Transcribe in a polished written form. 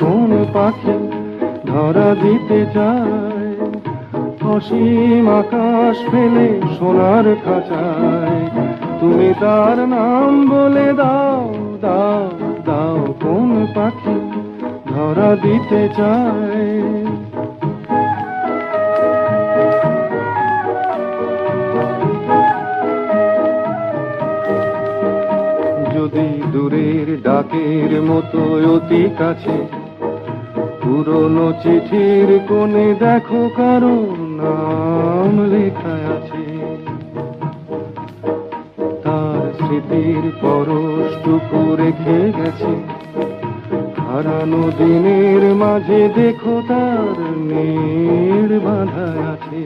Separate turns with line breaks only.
কোন পাখি ধরা দিতে চায়, অসীম আকাশ ফেলে সোনার খাঁচায়, তুমি তার নাম বলে দাও, দাও, দাও, কোন পাখি ধরা দিতে চায়। যদি দূরের ডাকের মতো অতি কাছে পুরনো চিঠির কোণে দেখো কারো নাম লেখা আছে, তার স্মৃতির পরশটুকু রেখে গেছে, হারানো দিনের মাঝে দেখো তার নীড় বাঁধা আছে।